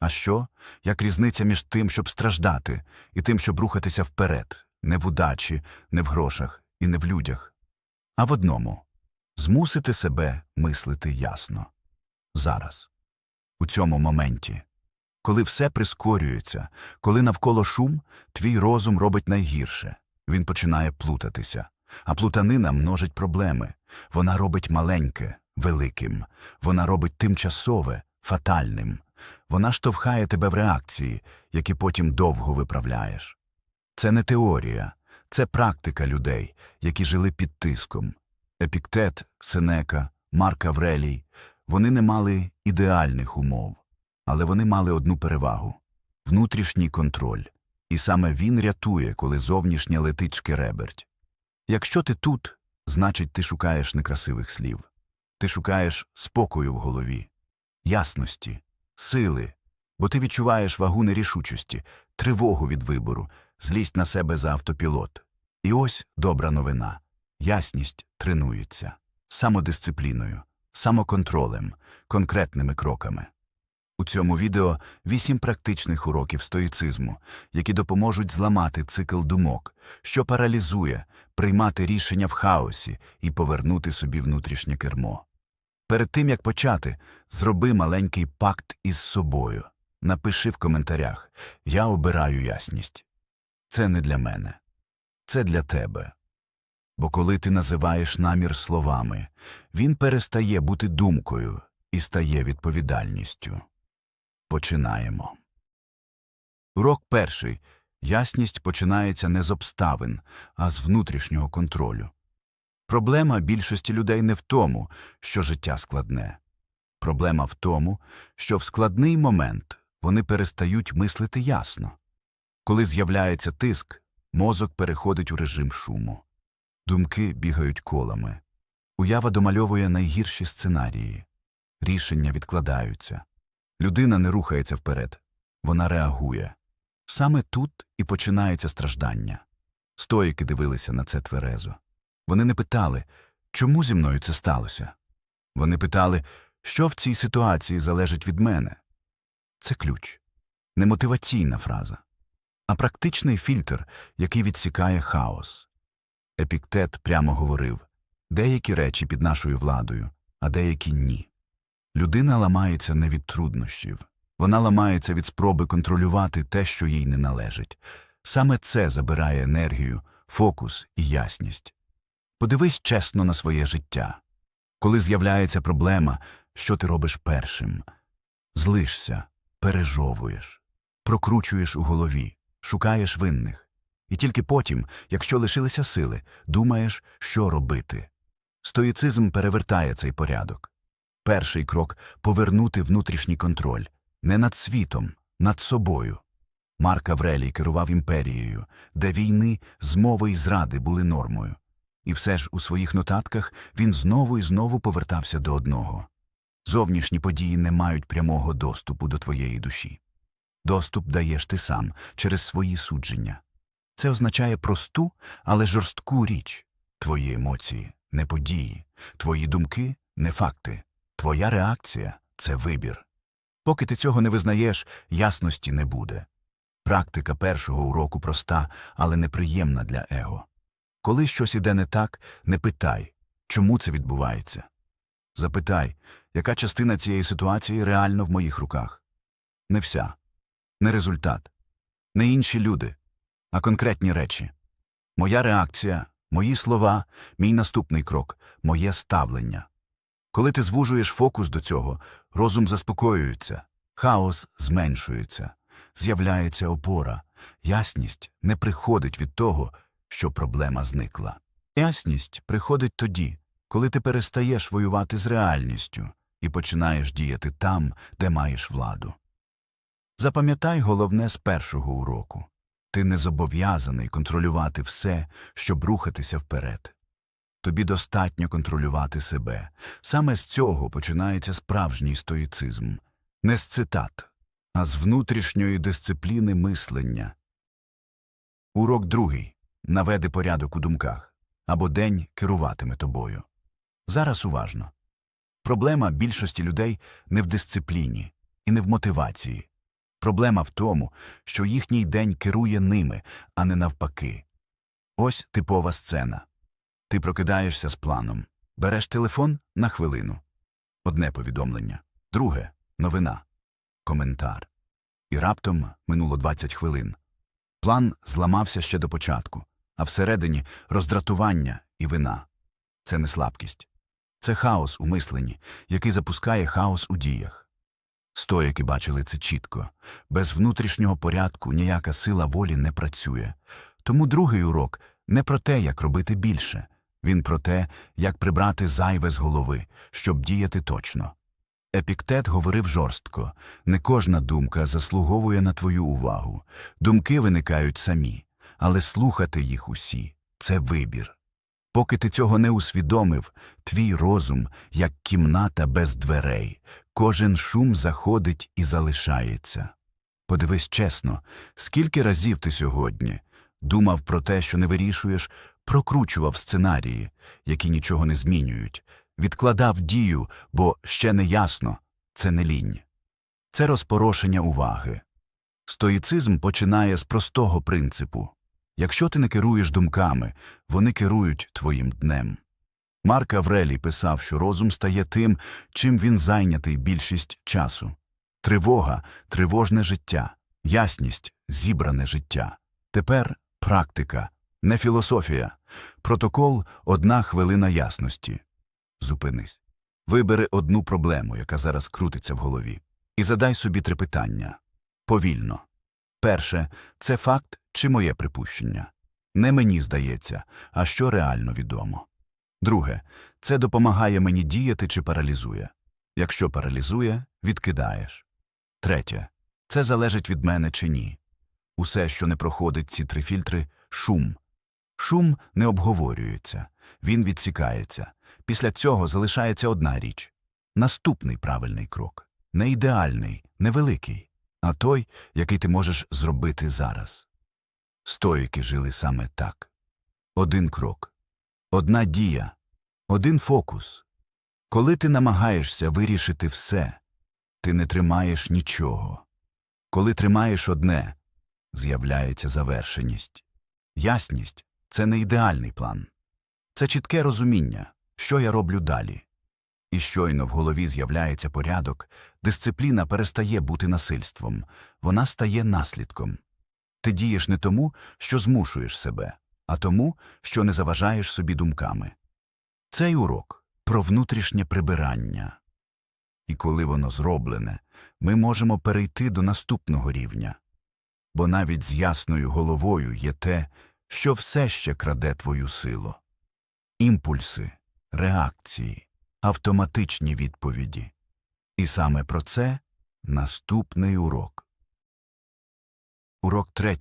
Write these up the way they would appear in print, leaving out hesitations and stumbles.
А що? Як різниця між тим, щоб страждати, і тим, щоб рухатися вперед? Не в удачі, не в грошах і не в людях. А в одному – змусити себе мислити ясно. Зараз. У цьому моменті. Коли все прискорюється, коли навколо шум, твій розум робить найгірше. Він починає плутатися. А плутанина множить проблеми. Вона робить маленьке великим. Вона робить тимчасове фатальним. Вона штовхає тебе в реакції, які потім довго виправляєш. Це не теорія, це практика людей, які жили під тиском. Епіктет, Сенека, Марк Аврелій – вони не мали ідеальних умов. Але вони мали одну перевагу – внутрішній контроль. І саме він рятує, коли зовнішнє летить шкереберть. Якщо ти тут, значить ти шукаєш некрасивих слів. Ти шукаєш спокою в голові, ясності, сили, бо ти відчуваєш вагу нерішучості, тривогу від вибору, злість на себе за автопілот. І ось добра новина. Ясність тренується. Самодисципліною, самоконтролем, конкретними кроками. У цьому відео 8 практичних уроків стоїцизму, які допоможуть зламати цикл думок, що паралізує, приймати рішення в хаосі і повернути собі внутрішнє кермо. Перед тим, як почати, зроби маленький пакт із собою. Напиши в коментарях «Я обираю ясність». Це не для мене. Це для тебе. Бо коли ти називаєш намір словами, він перестає бути думкою і стає відповідальністю. Починаємо. Урок перший. Ясність починається не з обставин, а з внутрішнього контролю. Проблема більшості людей не в тому, що життя складне. Проблема в тому, що в складний момент вони перестають мислити ясно. Коли з'являється тиск, мозок переходить у режим шуму. Думки бігають колами. Уява домальовує найгірші сценарії. Рішення відкладаються. Людина не рухається вперед. Вона реагує. Саме тут і починається страждання. Стоїки дивилися на це тверезо. Вони не питали, чому зі мною це сталося. Вони питали, що в цій ситуації залежить від мене. Це ключ. Не мотиваційна фраза, а практичний фільтр, який відсікає хаос. Епіктет прямо говорив, деякі речі під нашою владою, а деякі ні. Людина ламається не від труднощів. Вона ламається від спроби контролювати те, що їй не належить. Саме це забирає енергію, фокус і ясність. Подивись чесно на своє життя. Коли з'являється проблема, що ти робиш першим? Злишся, пережовуєш, прокручуєш у голові, шукаєш винних. І тільки потім, якщо лишилися сили, думаєш, що робити. Стоїцизм перевертає цей порядок. Перший крок – повернути внутрішній контроль. Не над світом, над собою. Марк Аврелій керував імперією, де війни, змови і зради були нормою. І все ж у своїх нотатках він знову і знову повертався до одного. Зовнішні події не мають прямого доступу до твоєї душі. Доступ даєш ти сам, через свої судження. Це означає просту, але жорстку річ. Твої емоції – не події, твої думки – не факти. Твоя реакція – це вибір. Поки ти цього не визнаєш, ясності не буде. Практика першого уроку проста, але неприємна для его. Коли щось іде не так, не питай, чому це відбувається. Запитай, яка частина цієї ситуації реально в моїх руках. Не вся. Не результат. Не інші люди, а конкретні речі. Моя реакція, мої слова, мій наступний крок, моє ставлення. Коли ти звужуєш фокус до цього, розум заспокоюється, хаос зменшується, з'являється опора. Ясність не приходить від того, що проблема зникла. Ясність приходить тоді, коли ти перестаєш воювати з реальністю і починаєш діяти там, де маєш владу. Запам'ятай головне з першого уроку. Ти не зобов'язаний контролювати все, щоб рухатися вперед. Тобі достатньо контролювати себе. Саме з цього починається справжній стоїцизм. Не з цитат, а з внутрішньої дисципліни мислення. Урок другий. Наведи порядок у думках. Або день керуватиме тобою. Зараз уважно. Проблема більшості людей не в дисципліні і не в мотивації. Проблема в тому, що їхній день керує ними, а не навпаки. Ось типова сцена. Ти прокидаєшся з планом. Береш телефон на хвилину. Одне повідомлення. Друге – новина. Коментар. І раптом минуло 20 хвилин. План зламався ще до початку, а всередині – роздратування і вина. Це не слабкість. Це хаос у мисленні, який запускає хаос у діях. Стоїки бачили це чітко. Без внутрішнього порядку ніяка сила волі не працює. Тому другий урок не про те, як робити більше. Він про те, як прибрати зайве з голови, щоб діяти точно. Епіктет говорив жорстко. Не кожна думка заслуговує на твою увагу. Думки виникають самі, але слухати їх усі – це вибір. Поки ти цього не усвідомив, твій розум, як кімната без дверей. Кожен шум заходить і залишається. Подивись чесно, скільки разів ти сьогодні думав про те, що не вирішуєш, прокручував сценарії, які нічого не змінюють, відкладав дію, бо ще не ясно – це не лінь. Це розпорошення уваги. Стоїцизм починає з простого принципу. Якщо ти не керуєш думками, вони керують твоїм днем. Марк Аврелій писав, що розум стає тим, чим він зайнятий більшість часу. Тривога – тривожне життя, ясність – зібране життя. Тепер практика, не філософія. Протокол – 1 хвилина ясності. Зупинись. Вибери одну проблему, яка зараз крутиться в голові, і задай собі 3 питання. Повільно. Перше – це факт чи моє припущення? Не мені здається, а що реально відомо. Друге – це допомагає мені діяти чи паралізує? Якщо паралізує – відкидаєш. Третє – це залежить від мене чи ні? Усе, що не проходить ці 3 фільтри – шум. Шум не обговорюється, він відсікається. Після цього залишається одна річ. Наступний правильний крок. Не ідеальний, не великий, а той, який ти можеш зробити зараз. Стоїки жили саме так. 1 крок. 1 дія. 1 фокус. Коли ти намагаєшся вирішити все, ти не тримаєш нічого. Коли тримаєш одне, з'являється завершеність. Ясність – це не ідеальний план. Це чітке розуміння, що я роблю далі. І щойно в голові з'являється порядок, дисципліна перестає бути насильством, вона стає наслідком. Ти дієш не тому, що змушуєш себе, а тому, що не заважаєш собі думками. Цей урок про внутрішнє прибирання. І коли воно зроблене, ми можемо перейти до наступного рівня. Бо навіть з ясною головою є те, що все ще краде твою силу. Імпульси, реакції, автоматичні відповіді. І саме про це наступний урок. Урок 3.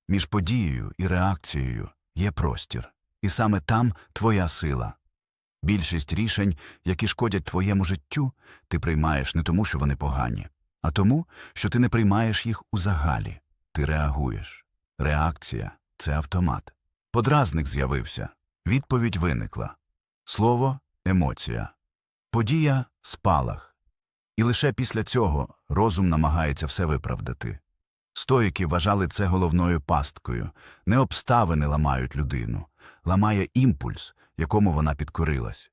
Між подією і реакцією є простір. І саме там твоя сила. Більшість рішень, які шкодять твоєму життю, ти приймаєш не тому, що вони погані, а тому, що ти не приймаєш їх у загалі. Ти реагуєш. Реакція – це автомат. Подразник з'явився. Відповідь виникла. Слово – емоція. Подія – спалах. І лише після цього розум намагається все виправдати. Стоїки вважали це головною пасткою. Не обставини ламають людину. Ламає імпульс, якому вона підкорилась.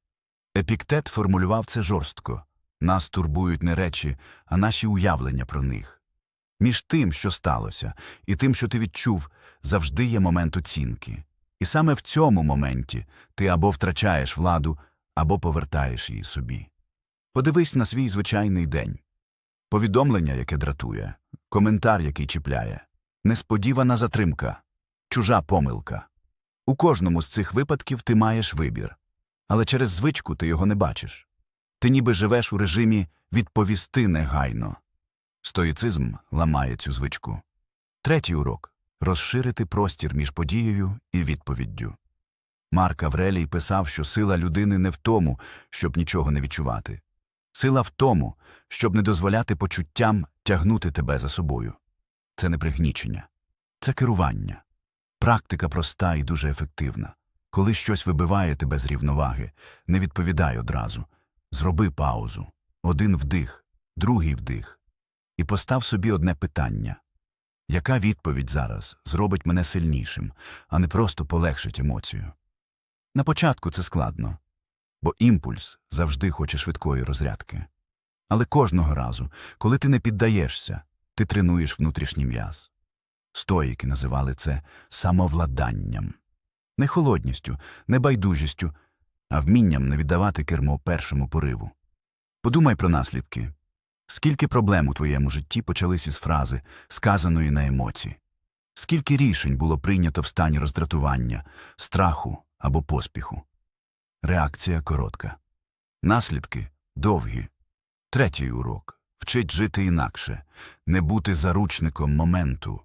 Епіктет формулював це жорстко. Нас турбують не речі, а наші уявлення про них. Між тим, що сталося, і тим, що ти відчув, завжди є момент оцінки. І саме в цьому моменті ти або втрачаєш владу, або повертаєш її собі. Подивись на свій звичайний день. Повідомлення, яке дратує, коментар, який чіпляє, несподівана затримка, чужа помилка. У кожному з цих випадків ти маєш вибір. Але через звичку ти його не бачиш. Ти ніби живеш у режимі «відповісти негайно». Стоїцизм ламає цю звичку. 3 урок – розширити простір між подією і відповіддю. Марк Аврелій писав, що сила людини не в тому, щоб нічого не відчувати. Сила в тому, щоб не дозволяти почуттям тягнути тебе за собою. Це не пригнічення. Це керування. Практика проста і дуже ефективна. Коли щось вибиває тебе з рівноваги, не відповідай одразу. Зроби паузу. 1 вдих, 2 вдих. І постав собі одне питання. Яка відповідь зараз зробить мене сильнішим, а не просто полегшить емоцію? На початку це складно, бо імпульс завжди хоче швидкої розрядки. Але кожного разу, коли ти не піддаєшся, ти тренуєш внутрішній м'яз. Стоїки називали це самовладанням. Не холодністю, не байдужістю, а вмінням не віддавати кермо першому пориву. Подумай про наслідки. Скільки проблем у твоєму житті почались із фрази, сказаної на емоції? Скільки рішень було прийнято в стані роздратування, страху або поспіху? Реакція коротка. Наслідки довгі. Третій урок. Вчить жити інакше, не бути заручником моменту.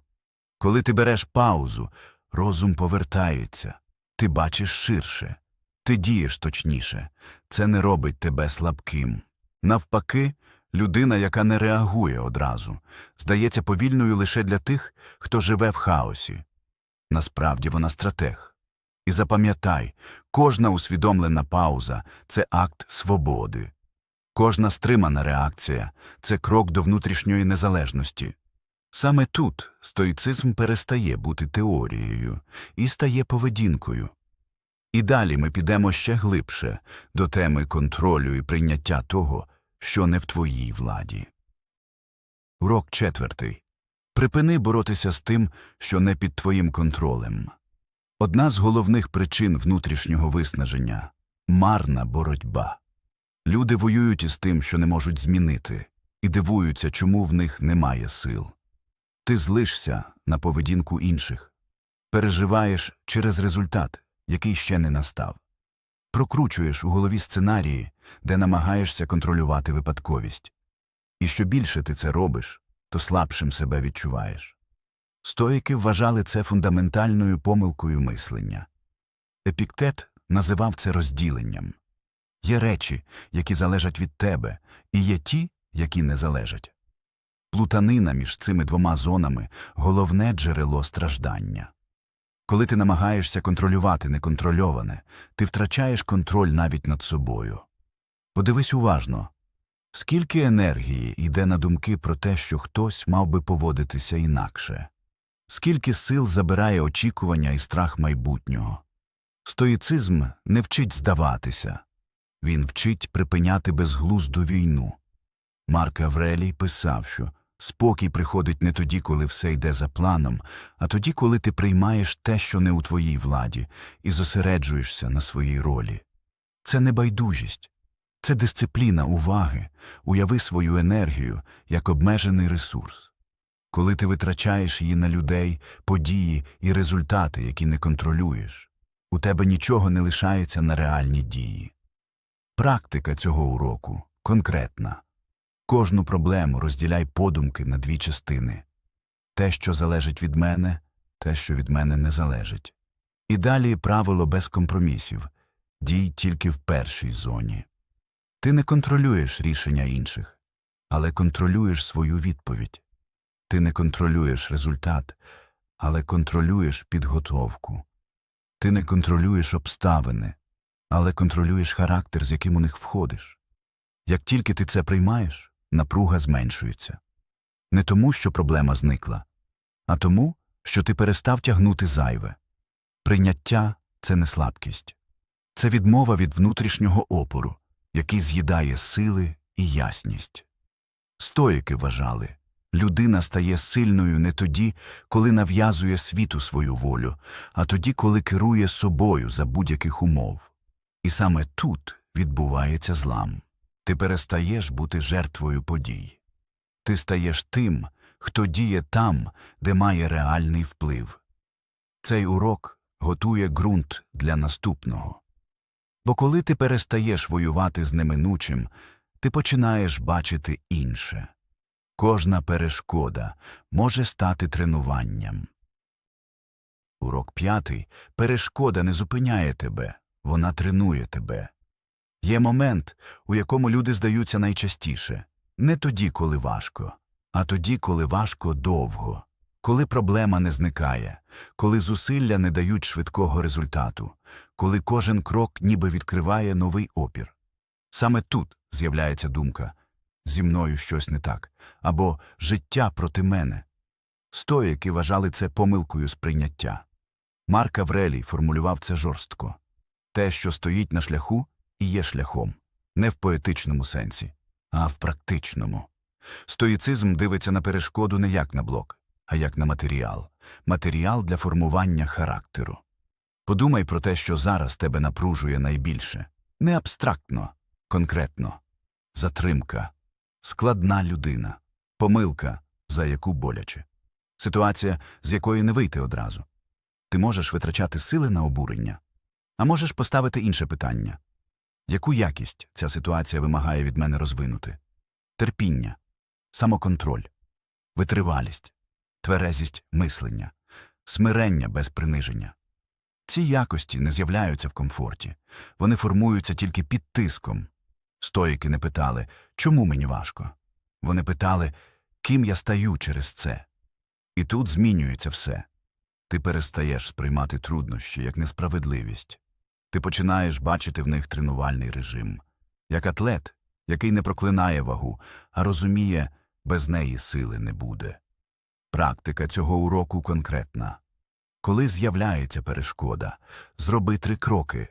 Коли ти береш паузу, розум повертається, ти бачиш ширше, ти дієш точніше. Це не робить тебе слабким. Навпаки, людина, яка не реагує одразу, здається повільною лише для тих, хто живе в хаосі. Насправді вона стратег. І запам'ятай, кожна усвідомлена пауза – це акт свободи. Кожна стримана реакція – це крок до внутрішньої незалежності. Саме тут стоїцизм перестає бути теорією і стає поведінкою. І далі ми підемо ще глибше до теми контролю і прийняття того, що не в твоїй владі. Урок 4. Припини боротися з тим, що не під твоїм контролем. Одна з головних причин внутрішнього виснаження – марна боротьба. Люди воюють із тим, що не можуть змінити, і дивуються, чому в них немає сил. Ти злишся на поведінку інших, переживаєш через результат, який ще не настав. Прокручуєш у голові сценарії, де намагаєшся контролювати випадковість. І що більше ти це робиш, то слабшим себе відчуваєш. Стоїки вважали це фундаментальною помилкою мислення. Епіктет називав це розділенням. Є речі, які залежать від тебе, і є ті, які не залежать. Плутанина між цими двома зонами – головне джерело страждання. Коли ти намагаєшся контролювати неконтрольоване, ти втрачаєш контроль навіть над собою. Подивись уважно, скільки енергії йде на думки про те, що хтось мав би поводитися інакше. Скільки сил забирає очікування і страх майбутнього. Стоїцизм не вчить здаватися. Він вчить припиняти безглузду війну. Марк Аврелій писав, що спокій приходить не тоді, коли все йде за планом, а тоді, коли ти приймаєш те, що не у твоїй владі, і зосереджуєшся на своїй ролі. Це не байдужість. Це дисципліна уваги. Уяви свою енергію як обмежений ресурс. Коли ти витрачаєш її на людей, події і результати, які не контролюєш, у тебе нічого не лишається на реальні дії. Практика цього уроку конкретна. Кожну проблему розділяй подумки на дві частини. Те, що залежить від мене, те, що від мене не залежить. І далі правило без компромісів. Дій тільки в першій зоні. Ти не контролюєш рішення інших, але контролюєш свою відповідь. Ти не контролюєш результат, але контролюєш підготовку. Ти не контролюєш обставини, але контролюєш характер, з яким у них входиш. Як тільки ти це приймаєш, напруга зменшується. Не тому, що проблема зникла, а тому, що ти перестав тягнути зайве. Прийняття – це не слабкість. Це відмова від внутрішнього опору, який з'їдає сили і ясність. Стоїки вважали, людина стає сильною не тоді, коли нав'язує світу свою волю, а тоді, коли керує собою за будь-яких умов. І саме тут відбувається злам. Ти перестаєш бути жертвою подій. Ти стаєш тим, хто діє там, де має реальний вплив. Цей урок готує ґрунт для наступного. Бо коли ти перестаєш воювати з неминучим, ти починаєш бачити інше. Кожна перешкода може стати тренуванням. Урок 5. Перешкода не зупиняє тебе, вона тренує тебе. Є момент, у якому люди здаються найчастіше. Не тоді, коли важко, а тоді, коли важко довго. Коли проблема не зникає, коли зусилля не дають швидкого результату, коли кожен крок ніби відкриває новий опір. Саме тут з'являється думка зі мною щось не так, або життя проти мене. Стоїки вважали це помилкою сприйняття. Марк Аврелій формулював це жорстко. Те, що стоїть на шляху, і є шляхом. Не в поетичному сенсі, а в практичному. Стоїцизм дивиться на перешкоду не як на блок, а як на матеріал. Матеріал для формування характеру. Подумай про те, що зараз тебе напружує найбільше. Не абстрактно, конкретно. Затримка. Складна людина. Помилка, за яку боляче. Ситуація, з якої не вийти одразу. Ти можеш витрачати сили на обурення. А можеш поставити інше питання. Яку якість ця ситуація вимагає від мене розвинути? Терпіння, самоконтроль, витривалість, тверезість мислення, смирення без приниження. Ці якості не з'являються в комфорті. Вони формуються тільки під тиском. Стоїки не питали, чому мені важко? Вони питали, ким я стаю через це? І тут змінюється все. Ти перестаєш сприймати труднощі як несправедливість. Ти починаєш бачити в них тренувальний режим. Як атлет, який не проклинає вагу, а розуміє, без неї сили не буде. Практика цього уроку конкретна. Коли з'являється перешкода, зроби 3 кроки.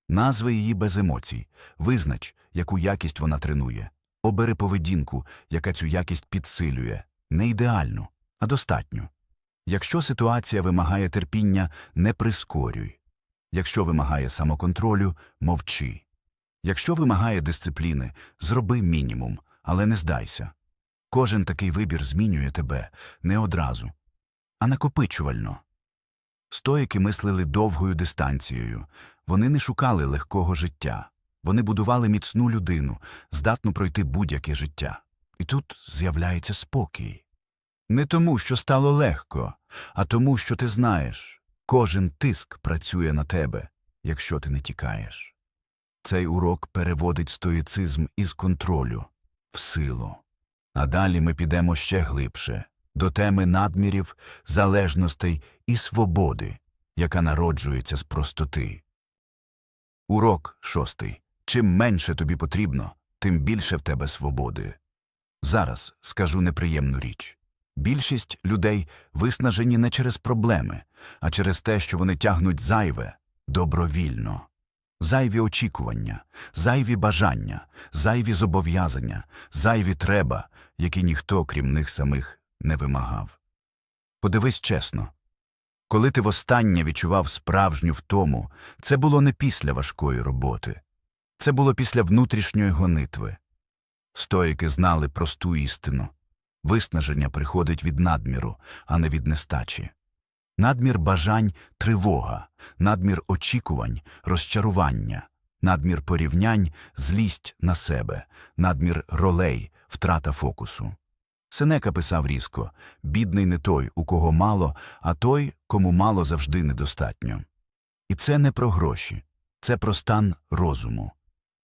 Назви її без емоцій. Визнач, яку якість вона тренує. Обери поведінку, яка цю якість підсилює. Не ідеальну, а достатню. Якщо ситуація вимагає терпіння, не прискорюй. Якщо вимагає самоконтролю, мовчи. Якщо вимагає дисципліни, зроби мінімум, але не здайся. Кожен такий вибір змінює тебе не одразу, а накопичувально. Стоїки мислили довгою дистанцією. Вони не шукали легкого життя. Вони будували міцну людину, здатну пройти будь-яке життя. І тут з'являється спокій. Не тому, що стало легко, а тому, що ти знаєш, кожен тиск працює на тебе, якщо ти не тікаєш. Цей урок переводить стоїцизм із контролю в силу. А далі ми підемо ще глибше, до теми надмірів, залежностей і свободи, яка народжується з простоти. Урок 6. Чим менше тобі потрібно, тим більше в тебе свободи. Зараз скажу неприємну річ. Більшість людей виснажені не через проблеми, а через те, що вони тягнуть зайве добровільно. Зайві очікування, зайві бажання, зайві зобов'язання, зайві треба, які ніхто, крім них самих, не вимагав. Подивись чесно. Коли ти востаннє відчував справжню втому, це було не після важкої роботи. Це було після внутрішньої гонитви. Стоїки знали просту істину. Виснаження приходить від надміру, а не від нестачі. Надмір бажань – тривога, надмір очікувань – розчарування, надмір порівнянь – злість на себе, надмір ролей – втрата фокусу. Сенека писав різко: «Бідний не той, у кого мало, а той, кому мало завжди недостатньо». І це не про гроші, це про стан розуму.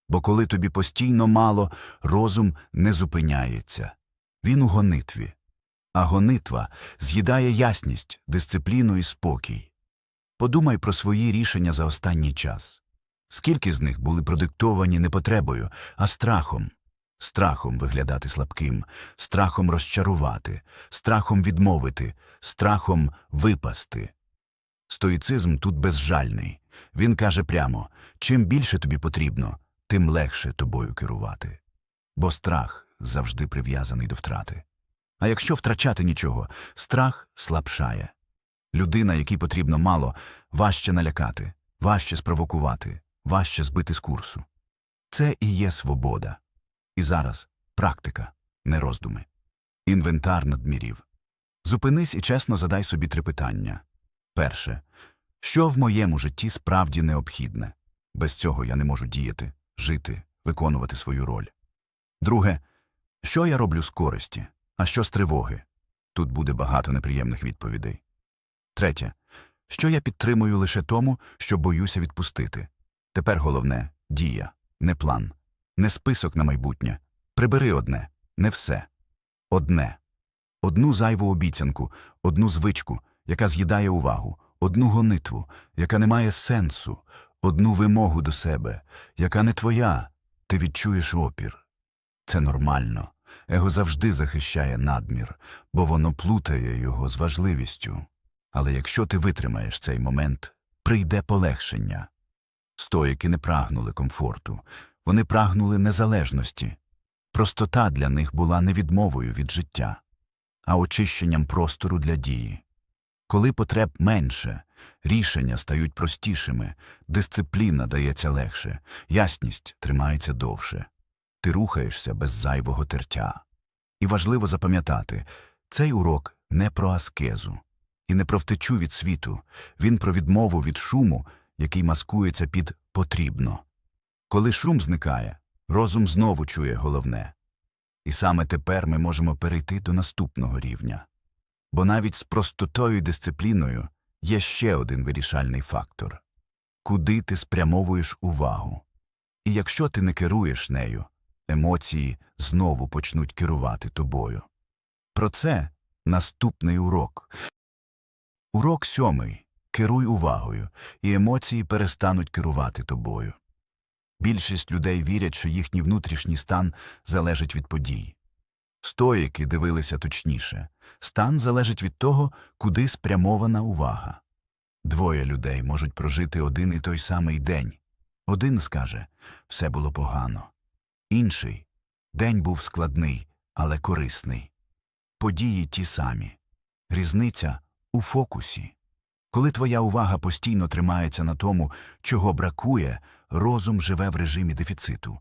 Бо коли тобі постійно мало, розум не зупиняється. Він у гонитві. А гонитва з'їдає ясність, дисципліну і спокій. Подумай про свої рішення за останній час. Скільки з них були продиктовані не потребою, а страхом? Страхом виглядати слабким, страхом розчарувати, страхом відмовити, страхом випасти. Стоїцизм тут безжальний. Він каже прямо: чим більше тобі потрібно, тим легше тобою керувати. Бо страх завжди прив'язаний до втрати. А якщо втрачати нічого, страх слабшає. Людина, якій потрібно мало, важче налякати, важче спровокувати, важче збити з курсу. Це і є свобода. І зараз практика, не роздуми. Інвентар надмірів. Зупинись і чесно задай собі 3 питання. Перше. Що в моєму житті справді необхідне? Без цього я не можу діяти, жити, виконувати свою роль. Друге. Що я роблю з користі, а що з тривоги? Тут буде багато неприємних відповідей. Третє. Що я підтримую лише тому, що боюся відпустити? Тепер головне – дія, не план. Не список на майбутнє. Прибери одне, не все. Одне. Одну зайву обіцянку, одну звичку, яка з'їдає увагу, одну гонитву, яка не має сенсу, одну вимогу до себе, яка не твоя. Ти відчуєш опір. Це нормально. Его завжди захищає надмір, бо воно плутає його з важливістю. Але якщо ти витримаєш цей момент, прийде полегшення. Стоїки не прагнули комфорту, вони прагнули незалежності. Простота для них була не відмовою від життя, а очищенням простору для дії. Коли потреб менше, рішення стають простішими, дисципліна дається легше, ясність тримається довше. Ти рухаєшся без зайвого тертя. І важливо запам'ятати, цей урок не про аскезу і не про втечу від світу, він про відмову від шуму, який маскується під «потрібно». Коли шум зникає, розум знову чує головне. І саме тепер ми можемо перейти до наступного рівня. Бо навіть з простотою і дисципліною є ще один вирішальний фактор – куди ти спрямовуєш увагу. І якщо ти не керуєш нею, емоції знову почнуть керувати тобою. Про це наступний урок. Урок 7. Керуй увагою, і емоції перестануть керувати тобою. Більшість людей вірять, що їхній внутрішній стан залежить від подій. Стоїки дивилися точніше. Стан залежить від того, куди спрямована увага. Двоє людей можуть прожити один і той самий день. Один скаже «все було погано». Інший «день був складний, але корисний». Події ті самі. Різниця у фокусі. Коли твоя увага постійно тримається на тому, чого бракує, розум живе в режимі дефіциту.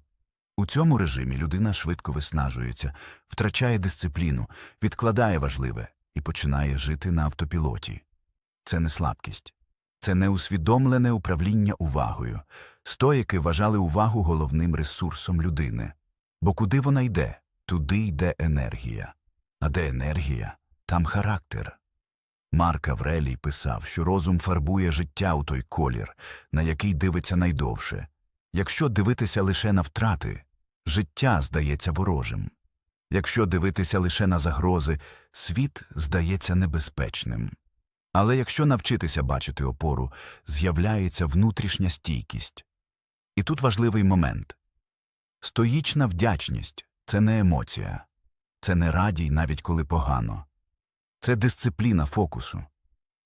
У цьому режимі людина швидко виснажується, втрачає дисципліну, відкладає важливе і починає жити на автопілоті. Це не слабкість. Це неусвідомлене управління увагою. Стоїки вважали увагу головним ресурсом людини. Бо куди вона йде, туди йде енергія. А де енергія, там характер. Марк Аврелій писав, що розум фарбує життя у той колір, на який дивиться найдовше. Якщо дивитися лише на втрати, життя здається ворожим. Якщо дивитися лише на загрози, світ здається небезпечним. Але якщо навчитися бачити опору, з'являється внутрішня стійкість. І тут важливий момент. Стоїчна вдячність – це не емоція. Це не радій, навіть коли погано. Це дисципліна фокусу.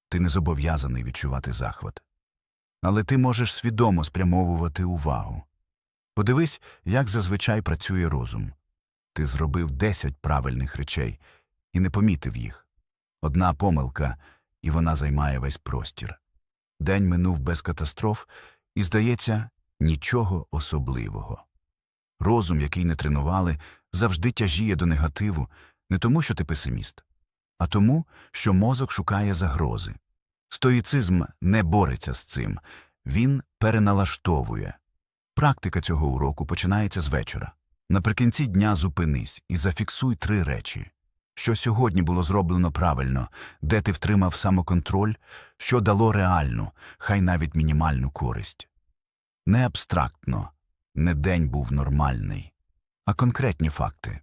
Ти не зобов'язаний відчувати захват. Але ти можеш свідомо спрямовувати увагу. Подивись, як зазвичай працює розум. Ти зробив 10 правильних речей і не помітив їх. Одна помилка – і вона займає весь простір. День минув без катастроф, і, здається, нічого особливого. Розум, який не тренували, завжди тяжіє до негативу не тому, що ти песиміст, а тому, що мозок шукає загрози. Стоїцизм не бореться з цим, він переналаштовує. Практика цього уроку починається з вечора. Наприкінці дня зупинись і зафіксуй 3 речі. Що сьогодні було зроблено правильно, де ти втримав самоконтроль, що дало реальну, хай навіть мінімальну користь. Не абстрактно, не день був нормальний, а конкретні факти.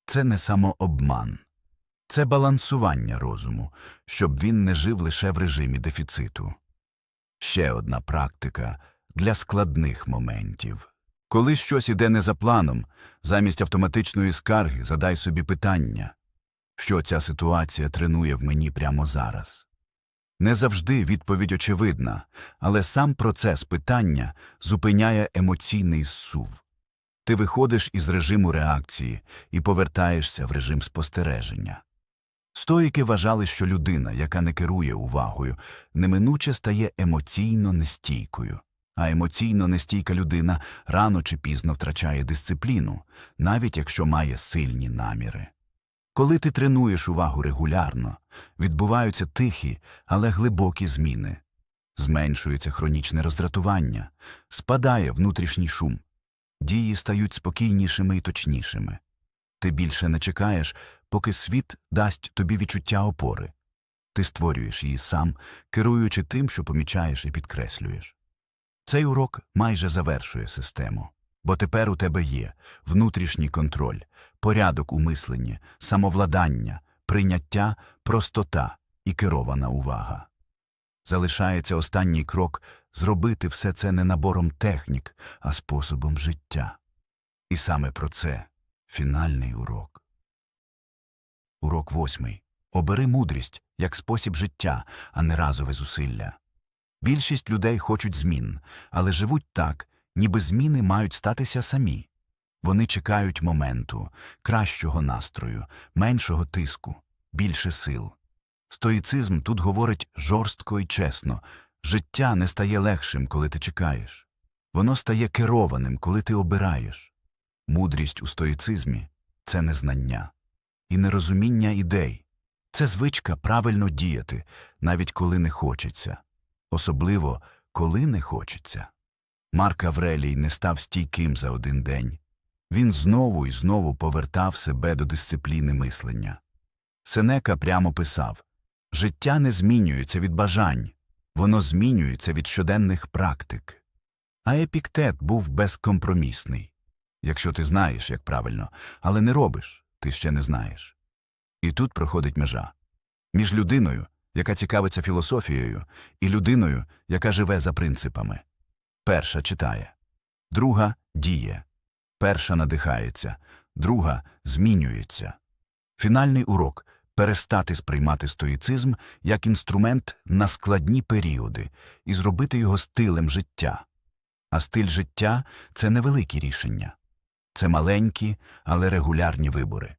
Це не самообман. Це балансування розуму, щоб він не жив лише в режимі дефіциту. Ще одна практика для складних моментів. Коли щось іде не за планом, замість автоматичної скарги задай собі питання, що ця ситуація тренує в мені прямо зараз. Не завжди відповідь очевидна, але сам процес питання зупиняє емоційний зсув. Ти виходиш із режиму реакції і повертаєшся в режим спостереження. Стоїки вважали, що людина, яка не керує увагою, неминуче стає емоційно нестійкою. А емоційно нестійка людина рано чи пізно втрачає дисципліну, навіть якщо має сильні наміри. Коли ти тренуєш увагу регулярно, відбуваються тихі, але глибокі зміни. Зменшується хронічне роздратування, спадає внутрішній шум. Дії стають спокійнішими і точнішими. Ти більше не чекаєш, поки світ дасть тобі відчуття опори. Ти створюєш її сам, керуючи тим, що помічаєш і підкреслюєш. Цей урок майже завершує систему. Бо тепер у тебе є внутрішній контроль, порядок у мисленні, самовладання, прийняття, простота і керована увага. Залишається останній крок – зробити все це не набором технік, а способом життя. І саме про це Фінальний урок. Урок 8. Обери мудрість як спосіб життя, а не разове зусилля. Більшість людей хочуть змін, але живуть так, ніби зміни мають статися самі. Вони чекають моменту, кращого настрою, меншого тиску, більше сил. Стоїцизм тут говорить жорстко і чесно. Життя не стає легшим, коли ти чекаєш. Воно стає керованим, коли ти обираєш. Мудрість у стоїцизмі – це не знання і не розуміння ідей. Це звичка правильно діяти, навіть коли не хочеться. Особливо, коли не хочеться. Марк Аврелій не став стійким за один день. Він знову і знову повертав себе до дисципліни мислення. Сенека прямо писав: «Життя не змінюється від бажань, воно змінюється від щоденних практик». А Епіктет був безкомпромісний. Якщо ти знаєш, як правильно, але не робиш, ти ще не знаєш. І тут проходить межа. Між людиною, яка цікавиться філософією, і людиною, яка живе за принципами. Перша читає, друга діє. Перша надихається, друга змінюється. Фінальний урок – перестати сприймати стоїцизм як інструмент на складні періоди і зробити його стилем життя. А стиль життя – це невеликі рішення. Це маленькі, але регулярні вибори.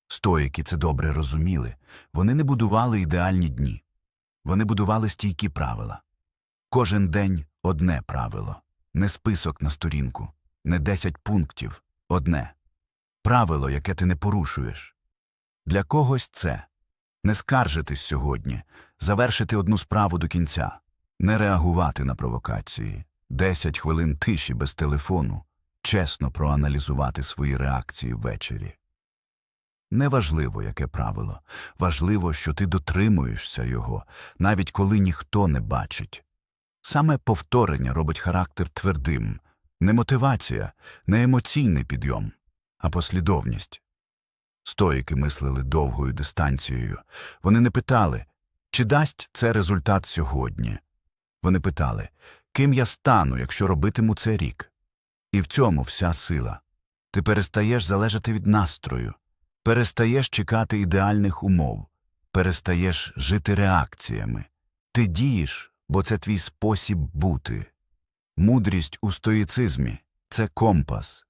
Стоїки це добре розуміли. Вони не будували ідеальні дні. Вони будували стійкі правила. Кожен день – одне правило. Не список на сторінку, не 10 пунктів. Одне. Правило, яке ти не порушуєш. Для когось це – не скаржитись сьогодні, завершити одну справу до кінця, не реагувати на провокації, 10 хвилин тиші без телефону, чесно проаналізувати свої реакції ввечері. Неважливо, яке правило. Важливо, що ти дотримуєшся його, навіть коли ніхто не бачить. Саме повторення робить характер твердим. Не мотивація, не емоційний підйом, а послідовність. Стоїки мислили довгою дистанцією. Вони не питали, чи дасть це результат сьогодні. Вони питали, ким я стану, якщо робитиму це рік. І в цьому вся сила. Ти перестаєш залежати від настрою. Перестаєш чекати ідеальних умов, перестаєш жити реакціями. Ти дієш, бо це твій спосіб бути. Мудрість у стоїцизмі – це компас.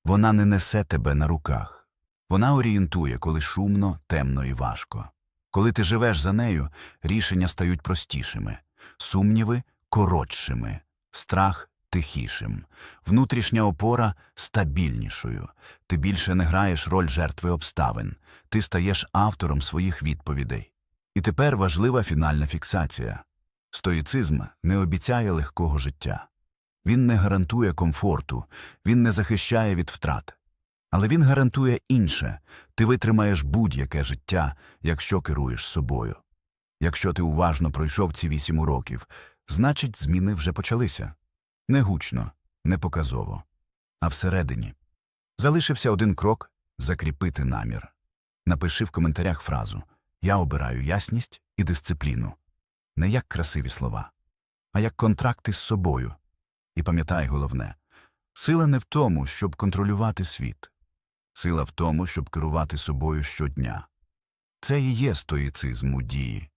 Вона не несе тебе на руках. Вона орієнтує, коли шумно, темно і важко. Коли ти живеш за нею, рішення стають простішими, сумніви – коротшими, страх – тихішим, внутрішня опора – стабільнішою. Ти більше не граєш роль жертви обставин, ти стаєш автором своїх відповідей. І тепер важлива фінальна фіксація. Стоїцизм не обіцяє легкого життя. Він не гарантує комфорту, він не захищає від втрат. Але він гарантує інше – ти витримаєш будь-яке життя, якщо керуєш собою. Якщо ти уважно пройшов ці 8 уроків, значить зміни вже почалися. Не гучно, не показово, а всередині. Залишився один крок – закріпити намір. Напиши в коментарях фразу «Я обираю ясність і дисципліну». Не як красиві слова, а як контракти з собою. І пам'ятай головне – сила не в тому, щоб контролювати світ. Сила в тому, щоб керувати собою щодня. Це і є стоїцизм у дії.